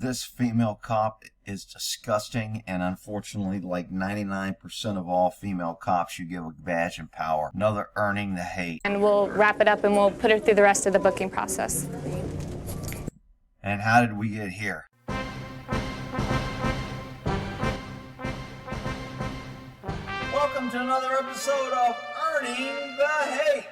This female cop is disgusting, and unfortunately, like 99% of all female cops, you give a badge and power. Another earning the hate. And we'll wrap it up and we'll put her through the rest of the booking process. And how did we get here? Welcome to another episode of Earning the Hate.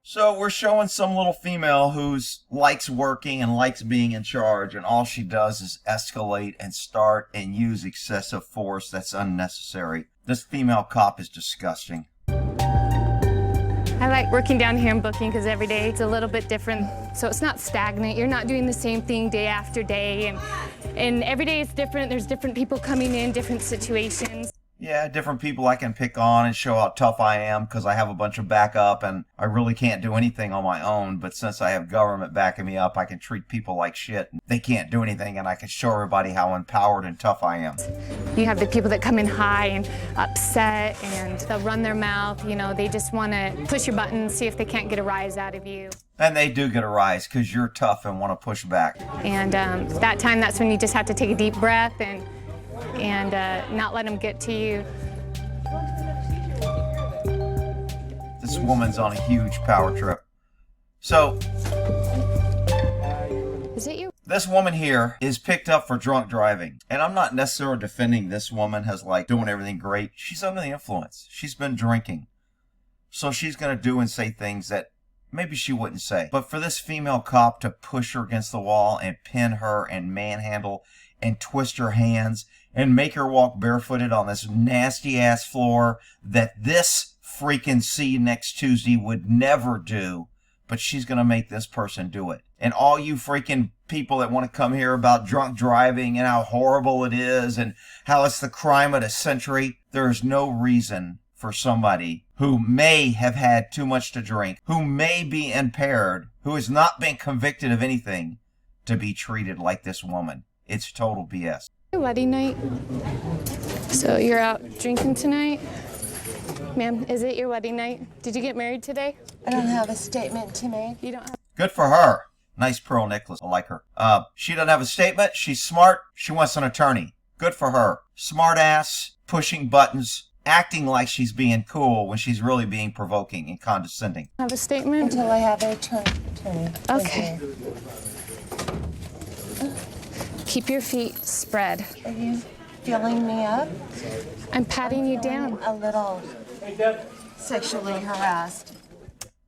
So we're showing some little female who likes working and likes being in charge, and all she does is escalate and start and use excessive force that's unnecessary. This female cop is disgusting. I like working down here and booking because every day it's a little bit different, so it's not stagnant. You're not doing the same thing day after day, and every day it's different. There's different people coming in, different situations. Yeah, different people I can pick on and show how tough I am because I have a bunch of backup and I really can't do anything on my own. But since I have government backing me up, I can treat people like shit. They can't do anything, and I can show everybody how empowered and tough I am. You have the people that come in high and upset, and they'll run their mouth. You know, they just want to push your buttons, see if they can't get a rise out of you. And they do get a rise because you're tough and want to push back. And that's when you just have to take a deep breath and not let them get to you. This woman's on a huge power trip. So, Is it you? this woman here is picked up for drunk driving. And I'm not necessarily defending this woman as like doing everything great. She's under the influence. She's been drinking. So she's going to do and say things that maybe she wouldn't say. But for this female cop to push her against the wall and pin her and manhandle and twist her hands and make her walk barefooted on this nasty ass floor that this freaking see you next Tuesday would never do, but she's going to make this person do it. And all you freaking people that want to come here about drunk driving and how horrible it is and how it's the crime of the century, there's no reason for somebody who may have had too much to drink, who may be impaired, who has not been convicted of anything, to be treated like this woman. It's total BS. Wedding night. So you're out drinking tonight? Ma'am, is it your wedding night? Did you get married today? I don't have a statement to make. You don't have... Good for her. Nice pearl necklace. I like her. She doesn't have a statement. She's smart. She wants an attorney. Good for her. Smart ass, pushing buttons, acting like she's being cool when she's really being provoking and condescending. Have a statement? Until I have an attorney. Okay. Keep your feet spread. Are you filling me up? I'm patting you down. A little sexually harassed.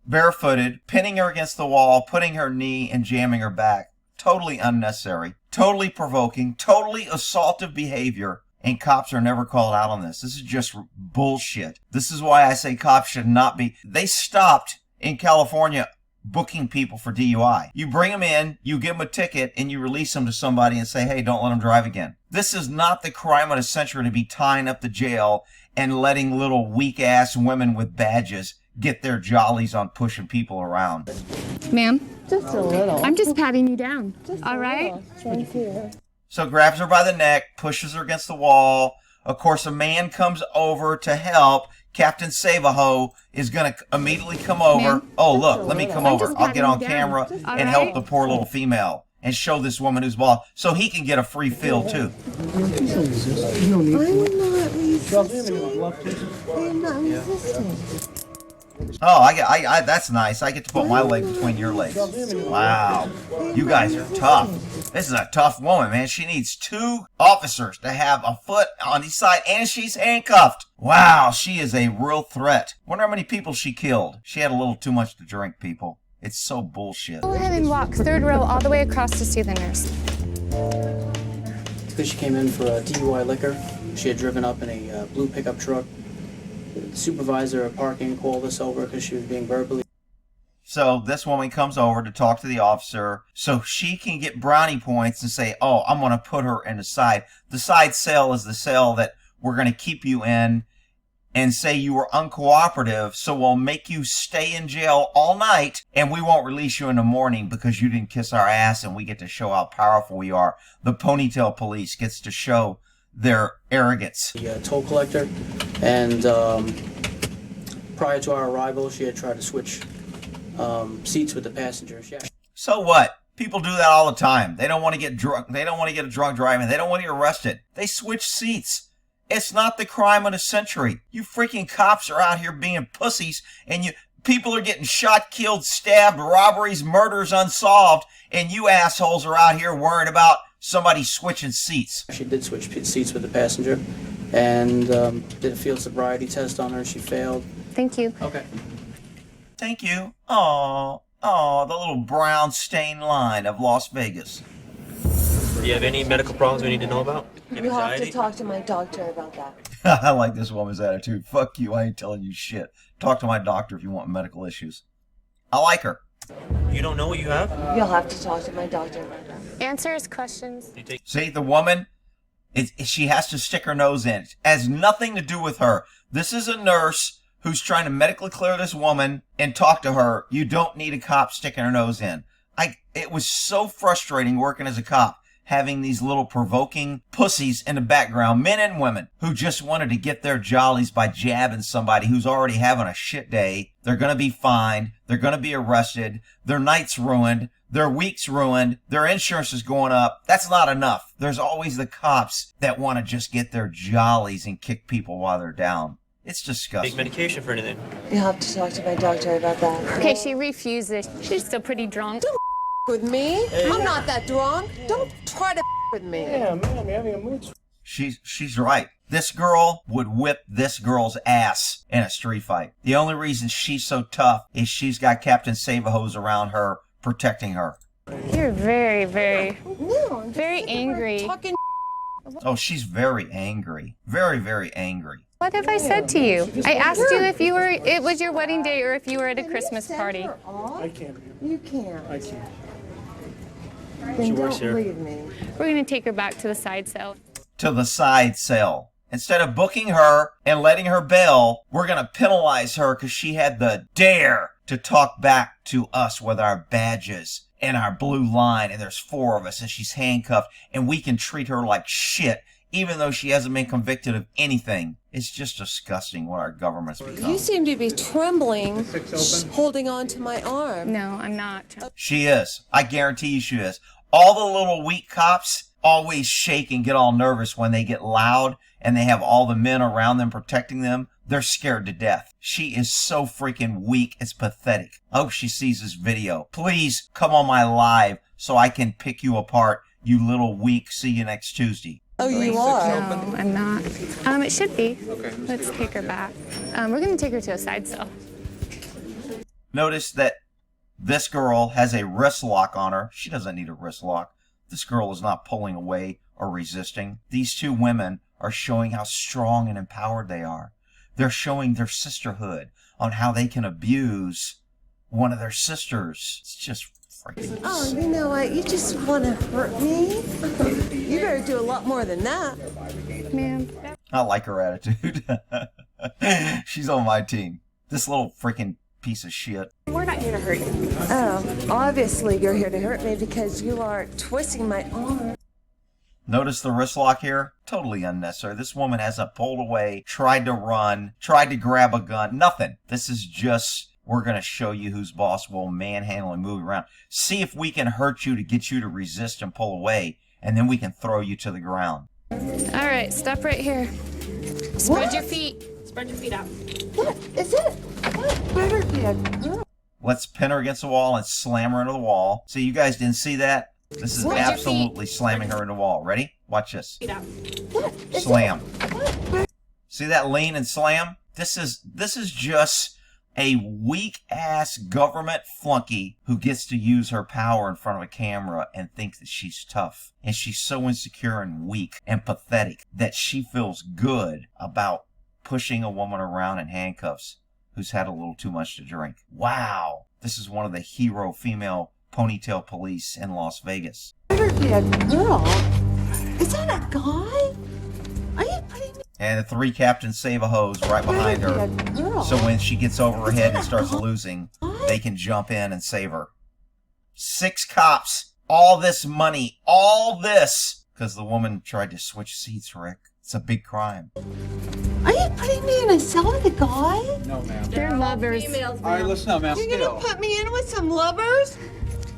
Barefooted, pinning her against the wall, putting her knee and jamming her back. Totally unnecessary. Totally provoking. Totally assaultive behavior. And cops are never called out on this. This is just bullshit. This is why I say cops should not be. They stopped in California booking people for DUI. You bring them in, you give them a ticket, and you release them to somebody and say, hey, don't let them drive again. This is not the crime of the century to be tying up the jail and letting little weak-ass women with badges get their jollies on pushing people around. Ma'am? Just a little. I'm just patting you down. All right? Thank you. So grabs her by the neck, pushes her against the wall. Of course, a man comes over to help. Captain Save-A-Ho is going to immediately come over. Oh, look, let me come over. I'll get on camera and help the poor little female and show this woman who's bald so he can get a free fill, too. I'm not resisting. Oh, that's nice. I get to put my leg between your legs. Wow. You guys are tough. This is a tough woman, man. She needs 2 officers to have a foot on each side, and she's handcuffed. Wow, she is a real threat. Wonder how many people she killed. She had a little too much to drink, people. It's so bullshit. Go ahead and walk 3rd row all the way across to see the nurse. Because she came in for a DUI liquor. She had driven up in a blue pickup truck. The supervisor of parking called us over because she was being verbally. So this woman comes over to talk to the officer so she can get brownie points and say, oh, I'm going to put her in the side. The side cell is the cell that we're going to keep you in and say you were uncooperative, so we'll make you stay in jail all night and we won't release you in the morning because you didn't kiss our ass, and we get to show how powerful we are. The Ponytail police gets to show their arrogance. The toll collector, and prior to our arrival, she had tried to switch seats with the passengers. Yeah. So what? People do that all the time. They don't want to get drunk. They don't want to get a drunk driving. They don't want to get arrested. They switch seats. It's not the crime of the century. You freaking cops are out here being pussies, and people are getting shot, killed, stabbed, robberies, murders unsolved, and you assholes are out here worrying about somebody switching seats. She did switch seats with the passenger and did a field sobriety test on her. She failed. Thank you. Okay. Thank you. Aww. Oh, the little brown stained line of Las Vegas. Do you have any medical problems we need to know about? You have to talk to my doctor about that. I like this woman's attitude. Fuck you, I ain't telling you shit. Talk to my doctor if you want medical issues. I like her. You don't know what you have? You'll have to talk to my doctor about that. Answer his questions. See, the woman, she has to stick her nose in. It has nothing to do with her. This is a nurse who's trying to medically clear this woman and talk to her. You don't need a cop sticking her nose in. It was so frustrating working as a cop, having these little provoking pussies in the background, men and women, who just wanted to get their jollies by jabbing somebody who's already having a shit day. They're going to be fined. They're going to be arrested. Their night's ruined. Their week's ruined. Their insurance is going up. That's not enough. There's always the cops that want to just get their jollies and kick people while they're down. It's disgusting. Take medication for anything. You'll have to talk to my doctor about that. Okay, she refuses. She's still pretty drunk. Don't with me. I'm not that drunk. Don't try to with me. Yeah, man, I'm having a mood. She's right. This girl would whip this girl's ass in a street fight. The only reason she's so tough is she's got Captain Save-A-Hose around her, protecting her. You're very, very, No, I'm very angry. talking. Oh, she's very angry. Very, very angry. What have I said to you? I asked you if it was your wedding day or if you were at a Christmas party. I can't. You can't. I can't. Then She works don't here. leave me. We're going to take her back to the side cell. To the side cell. Instead of booking her and letting her bail, we're going to penalize her because she had the dare to talk back to us with our badges and our blue line, and there's 4 of us, and she's handcuffed, and we can treat her like shit, even though she hasn't been convicted of anything. It's just disgusting what our government's become. You seem to be trembling, holding on to my arm. No, I'm not. She is. I guarantee you she is. All the little weak cops always shake and get all nervous when they get loud and they have all the men around them protecting them. They're scared to death. She is so freaking weak. It's pathetic. I hope she sees this video. Please come on my live so I can pick you apart, you little weak. See you next Tuesday. Oh, you are? No, I'm not. It should be. Okay. Let's take her back. We're going to take her to a side cell. Notice that this girl has a wrist lock on her. She doesn't need a wrist lock. This girl is not pulling away or resisting. These 2 women are showing how strong and empowered they are. They're showing their sisterhood on how they can abuse one of their sisters. It's just freaking Oh, you know what? You just want to hurt me? You better do a lot more than that. Ma'am. I like her attitude. She's on my team. This little freaking piece of shit. We're not here to hurt you. Oh, obviously you're here to hurt me because you are twisting my arm. Notice the wrist lock here? Totally unnecessary. This woman hasn't pulled away, tried to run, tried to grab a gun. Nothing. This is just, we're going to show you who's boss. We'll manhandle and move around. See if we can hurt you to get you to resist and pull away, and then we can throw you to the ground. All right, stop right here. Spread your feet. Spread your feet out. What is it? What better be a girl? Let's pin her against the wall and slam her into the wall. See, you guys didn't see that? This is Spread your absolutely slamming her into the wall. Ready? Watch this. Feet out. What is Slam. What? See that lean and slam? This is just a weak-ass government flunky who gets to use her power in front of a camera and think that she's tough. And she's so insecure and weak and pathetic that she feels good about pushing a woman around in handcuffs who's had a little too much to drink. Wow. This is one of the hero female Ponytail police in Las Vegas. Better be a girl. Is that a guy? Are you putting me? And the 3 captains save a hose right behind her. So when she gets over her head and starts losing, they can jump in and save her. 6 cops, all this money, all this, because the woman tried to switch seats, Rick. It's a big crime. Are you putting me in a cell with a guy? No, ma'am. They're lovers. All right, listen up, ma'am. You're gonna put me in with some lovers?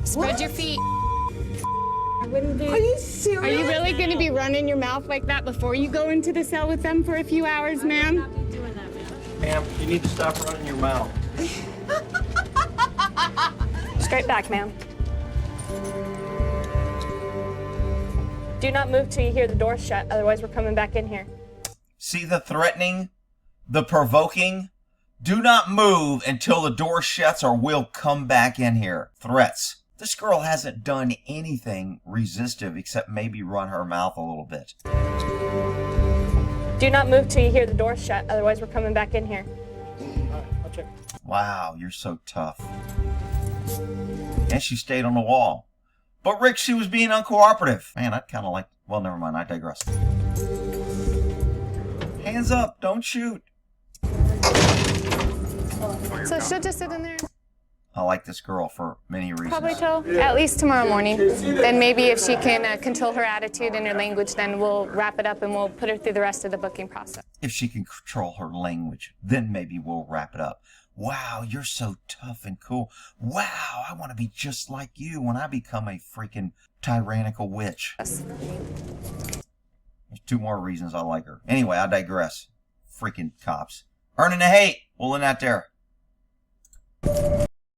Spread your feet. Are you serious? Are you really going to be running your mouth like that before you go into the cell with them for a few hours, ma'am? Ma'am, you need to stop running your mouth. Straight back, ma'am. Do not move till you hear the door shut, otherwise we're coming back in here. See the threatening, the provoking? Do not move until the door shuts or we'll come back in here. Threats. This girl hasn't done anything resistive except maybe run her mouth a little bit. Do not move till you hear the door shut, otherwise we're coming back in here. I'll check. Wow, you're so tough. And she stayed on the wall. But Rick, she was being uncooperative. Man, I'd kind of like... Well, never mind, I digress. Hands up, don't shoot. So she'll just sit in there. I like this girl for many reasons. Probably till at least tomorrow morning. Then maybe if she can control her attitude and her language, then we'll wrap it up and we'll put her through the rest of the booking process. If she can control her language, then maybe we'll wrap it up. Wow, you're so tough and cool. Wow, I want to be just like you when I become a freaking tyrannical witch. Yes. There's two more reasons I like her. Anyway, I digress. Freaking cops. Earning the hate. We'll end that there.